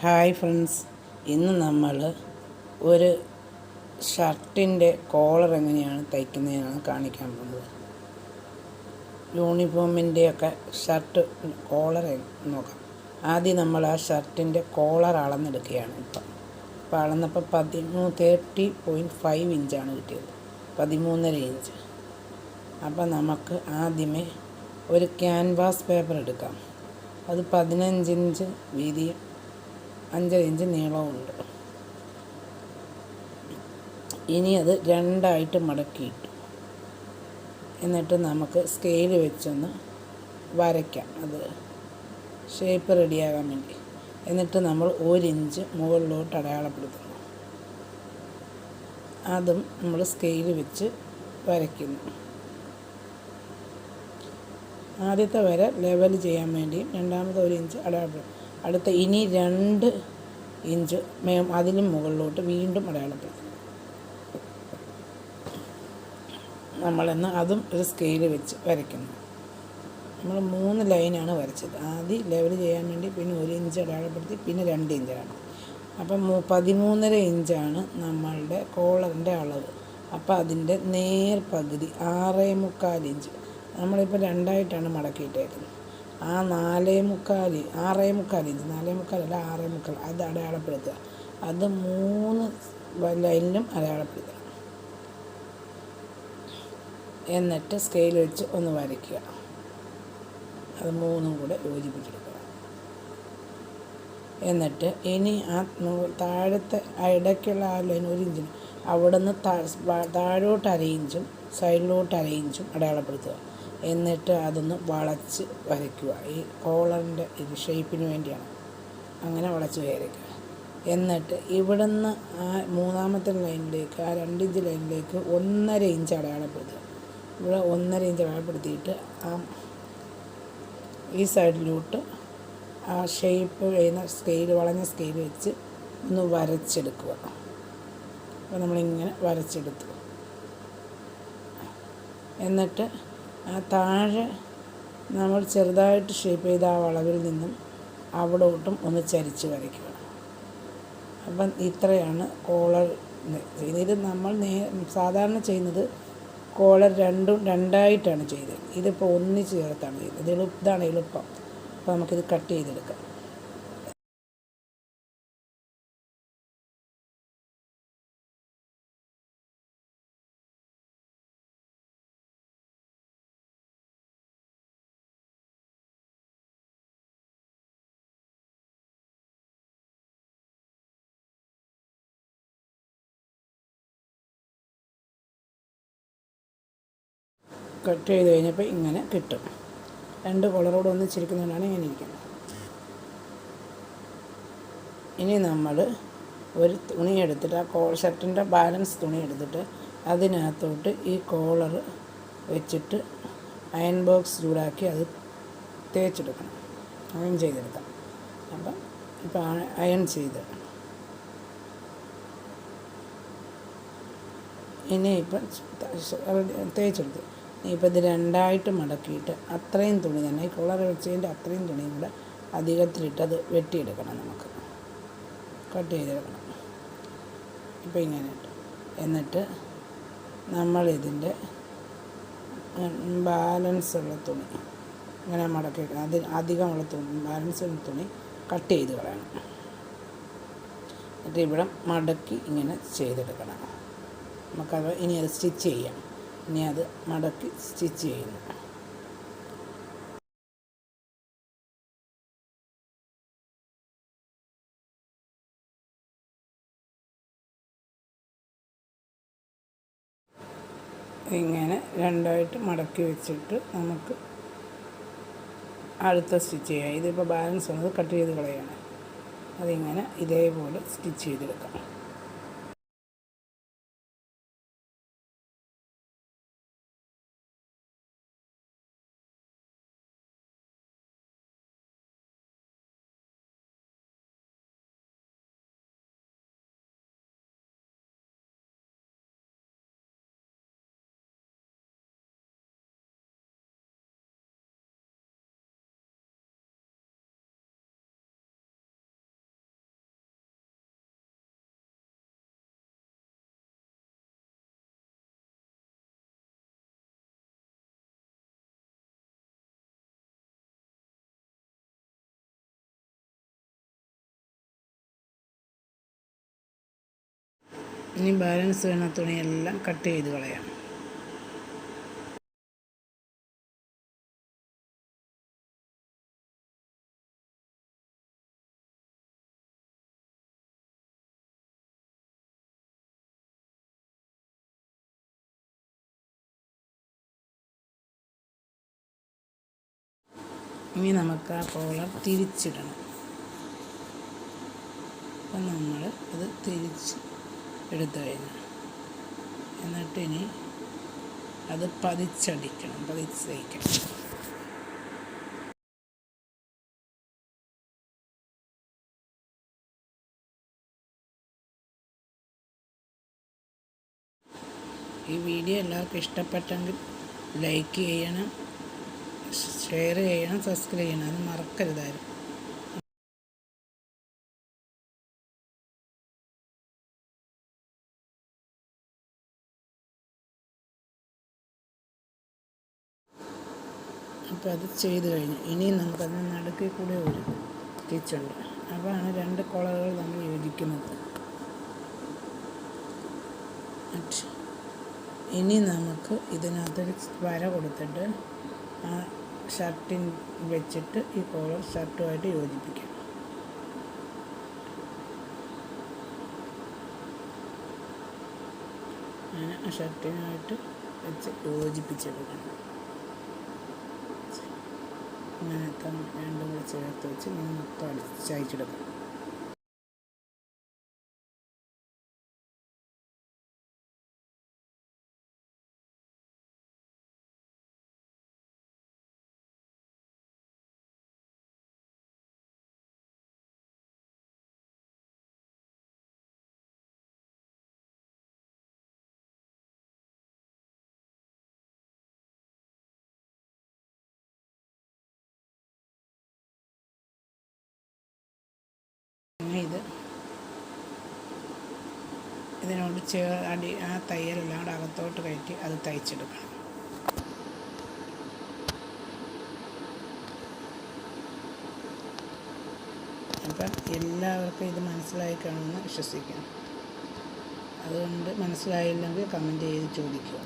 Hi friends, ഇന്ന് നമ്മൾ ഒരു ഷർട്ടിൻ്റെ കോളർ എങ്ങനെയാണ് തയ്ക്കുന്നതെന്നാണ് കാണിക്കാൻ പോകുന്നത്. യൂണിഫോമിൻ്റെയൊക്കെ ഷർട്ട് കോളർ നോക്കാം. ആദ്യം നമ്മൾ ആ ഷർട്ടിൻ്റെ കോളർ അളന്നെടുക്കുകയാണ്. ഇപ്പോൾ അളന്നപ്പോൾ 30.5 ഇഞ്ചാണ് കിട്ടിയത്, 13.5 ഇഞ്ച്. അപ്പം നമുക്ക് ആദ്യമേ ഒരു ക്യാൻവാസ് പേപ്പർ എടുക്കാം. അത് 15 ഇഞ്ച് വീതിയും 5 ഇഞ്ച് നീളമുണ്ട്. ഇനി അത് രണ്ടായിട്ട് മടക്കിയിട്ടു. എന്നിട്ട് നമുക്ക് സ്കെയിൽ വെച്ചൊന്ന് വരയ്ക്കാം, അത് ഷേപ്പ് റെഡിയാകാൻ വേണ്ടി. എന്നിട്ട് നമ്മൾ 1 ഇഞ്ച് മുകളിലോട്ട് അടയാളപ്പെടുത്തുന്നു. അതും നമ്മൾ സ്കെയിൽ വെച്ച് വരയ്ക്കുന്നു. ആദ്യത്തെ വര ലെവൽ ചെയ്യാൻ വേണ്ടിയും രണ്ടാമത്തെ 1 ഇഞ്ച് അടയാളപ്പെടുത്തും. അടുത്ത ഇനി 2 ഇഞ്ച് അതിലും മുകളിലോട്ട് വീണ്ടും അടയാളപ്പെടുത്തും. നമ്മളെന്ന് അതും ഒരു സ്കെയിൽ വെച്ച് വരയ്ക്കുന്നു. നമ്മൾ 3 ലൈനാണ് വരച്ചത്. ആദ്യം ലെവൽ ചെയ്യാൻ വേണ്ടി, പിന്നെ 1 ഇഞ്ച് അടയാളപ്പെടുത്തി, പിന്നെ 2 ഇഞ്ചാണ്. അപ്പം 13.5 ഇഞ്ചാണ് നമ്മളുടെ കോളറിൻ്റെ അളവ്. അപ്പോൾ അതിൻ്റെ പകുതി 6.25 ഇഞ്ച് നമ്മളിപ്പോൾ രണ്ടായിട്ടാണ് മടക്കിയിട്ടേക്കുന്നത്. ആ 6.25 ഇഞ്ച്, 4.25 അല്ല 6.25, അത് അടയാളപ്പെടുത്തുക. അത് 3 ലൈനിലും അടയാളപ്പെടുത്തുക. എന്നിട്ട് സ്കെയിൽ വെച്ച് ഒന്ന് വരയ്ക്കുക. അത് 3 കൂടെ യോജിപ്പിച്ചെടുക്കുക. എന്നിട്ട് ഇനി ആ താഴത്തെ ഇടയ്ക്കുള്ള ആ ലൈൻ 1 ഇഞ്ചിന് അവിടെ നിന്ന് താഴോട്ട് 1/2 ഇഞ്ചും സൈഡിലോട്ട് 1/2 ഇഞ്ചും അടയാളപ്പെടുത്തുക. എന്നിട്ട് അതൊന്ന് വളച്ച് വരയ്ക്കുക. ഈ കോളറിൻ്റെ ഇത് ഷേപ്പിന് വേണ്ടിയാണ്, അങ്ങനെ വളച്ച് വരയ്ക്കുക. എന്നിട്ട് ഇവിടെ നിന്ന് ആ 3ാമത്തെ ലൈനിലേക്ക്, ആ 2 ഇഞ്ച് ലൈനിലേക്ക് 1.5 ഇഞ്ച് അടയാളപ്പെടുത്തുക. ഇവിടെ 1.5 ഇഞ്ച് അടയാളപ്പെടുത്തിയിട്ട് ഈ സൈഡിലോട്ട് ആ ഷേപ്പ് ചെയ്യുന്ന വളഞ്ഞ സ്കെയിൽ വെച്ച് ഒന്ന് വരച്ചെടുക്കുക. അപ്പോൾ നമ്മളിങ്ങനെ വരച്ചെടുത്തു. എന്നിട്ട് ആ താഴെ നമ്മൾ ചെറുതായിട്ട് ഷേപ്പ് ചെയ്ത ആ വളവിൽ നിന്നും അവിടോട്ടും ഒന്ന് ചരിച്ച് വരയ്ക്കുക. അപ്പം ഇത്രയാണ് കോളർ. ഇത് നമ്മൾ സാധാരണ ചെയ്യുന്നത് കോളർ രണ്ടായിട്ടാണ് ചെയ്തത്. ഇതിപ്പോൾ ഒന്നിച്ച് ചേർത്താണ് ചെയ്തത്. ഇതാണ് എളുപ്പം. അപ്പോൾ നമുക്കിത് കട്ട് ചെയ്തെടുക്കാം. കട്ട് ചെയ്ത് കഴിഞ്ഞപ്പോൾ ഇങ്ങനെ കിട്ടും. 2 കോളറോട് ഒന്നിച്ചിരിക്കുന്നതുകൊണ്ടാണ് ഇങ്ങനെ ഇരിക്കുന്നത്. ഇനി നമ്മൾ ഒരു തുണി എടുത്തിട്ട്, ആ ഷർട്ടിൻ്റെ ബാലൻസ് തുണി എടുത്തിട്ട് അതിനകത്തോട്ട് ഈ കോളർ വെച്ചിട്ട് അയൺ ബോക്സ് ചൂടാക്കി അത് തേച്ചെടുക്കണം, അയൺ ചെയ്തെടുക്കാം. അപ്പം ഇപ്പോൾ അയൺ ചെയ്ത് ഇനിയിപ്പം തേച്ചെടുത്ത് ഇനിയിപ്പോൾ ഇത് രണ്ടായിട്ട് മടക്കിയിട്ട് അത്രയും തുണി തന്നെ, ഈ കോളർ വെച്ചതിൻ്റെ അത്രയും തുണിയും കൂടെ അധികത്തിലിട്ട് അത് വെട്ടിയെടുക്കണം, നമുക്ക് കട്ട് ചെയ്തെടുക്കണം. ഇപ്പോൾ ഇങ്ങനെ ഇട്ട് എന്നിട്ട് നമ്മളിതിൻ്റെ ബാലൻസ് ഉള്ള തുണി ഇങ്ങനെ മടക്കി അധികമുള്ള ബാലൻസ് ഉള്ള തുണി കട്ട് ചെയ്ത് കളയണം. എന്നിട്ട് ഇവിടെ മടക്കി ഇങ്ങനെ ചെയ്തെടുക്കണം. നമുക്കത് ഇനി അത് സ്റ്റിച്ച് ചെയ്യാം. ഇനി അത് മടക്കി സ്റ്റിച്ച് ചെയ്യുന്നു. ഇങ്ങനെ രണ്ടായിട്ട് മടക്കി വെച്ചിട്ട് നമുക്ക് അടുത്ത സ്റ്റിച്ച് ചെയ്യാം. ഇതിപ്പോൾ ബാലൻസ് വന്നത് കട്ട് ചെയ്ത് കളയാണ്. അതിങ്ങനെ ഇതേപോലെ സ്റ്റിച്ച് ചെയ്തെടുക്കാം. ഇനി ബാലൻസ് വേണ തുണിയെല്ലാം കട്ട് ചെയ്ത് കളയാം. ഇനി നമുക്ക് ആ കോളർ തിരിച്ചിടണം. അപ്പം നമ്മൾ അത് തിരിച്ച് എടുത്തു കഴിഞ്ഞു. എന്നിട്ട് ഇനി അത് പതിച്ചടിക്കണം, പതിച്ച് തയ്ക്കണം. ഈ വീഡിയോ എല്ലാവർക്കും ഇഷ്ടപ്പെട്ടെങ്കിൽ ലൈക്ക് ചെയ്യണം, ഷെയർ ചെയ്യണം, സബ്സ്ക്രൈബ് ചെയ്യണം, അത് മറക്കരുതായിരുന്നു. അപ്പോൾ അത് ചെയ്ത് കഴിഞ്ഞു. ഇനിയും നമുക്കതിന് നടുക്കിൽ കൂടെ ഒരു സ്റ്റിച്ചുണ്ട്. അതാണ് 2 കോളറുകൾ നമ്മൾ യോജിക്കുന്നത്. ഇനി നമുക്ക് ഇതിനകത്തൊരു വര കൊടുത്തിട്ട് ആ ഷർട്ടിൻ വെച്ചിട്ട് ഈ കോളർ ഷർട്ടുമായിട്ട് യോജിപ്പിക്കാം. അങ്ങനെ ആ ഷർട്ടിനായിട്ട് വെച്ച് യോജിപ്പിച്ചെടുക്കണം. അങ്ങനത്തെ 2 കൂടി ചേർത്ത് വെച്ച് ഇങ്ങനെ മൊത്തം അടിച്ചയച്ചെടുക്കണം. ഇതിനോട് ആ തയ്യലെല്ലാം കൂടെ അകത്തോട്ട് കയറ്റി അത് തയ്ച്ചെടുക്കണം. അപ്പം എല്ലാവർക്കും ഇത് മനസ്സിലായി കാണുമെന്ന് വിശ്വസിക്കുന്നു. അതുകൊണ്ട് മനസ്സിലായില്ലെങ്കിൽ കമൻറ്റ് ചെയ്ത് ചോദിക്കുക.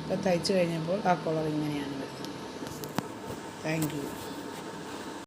ഇപ്പം തയ്ച്ചു കഴിഞ്ഞപ്പോൾ ആ കളർ ഇങ്ങനെയാണ് വരുന്നത്. Thank you.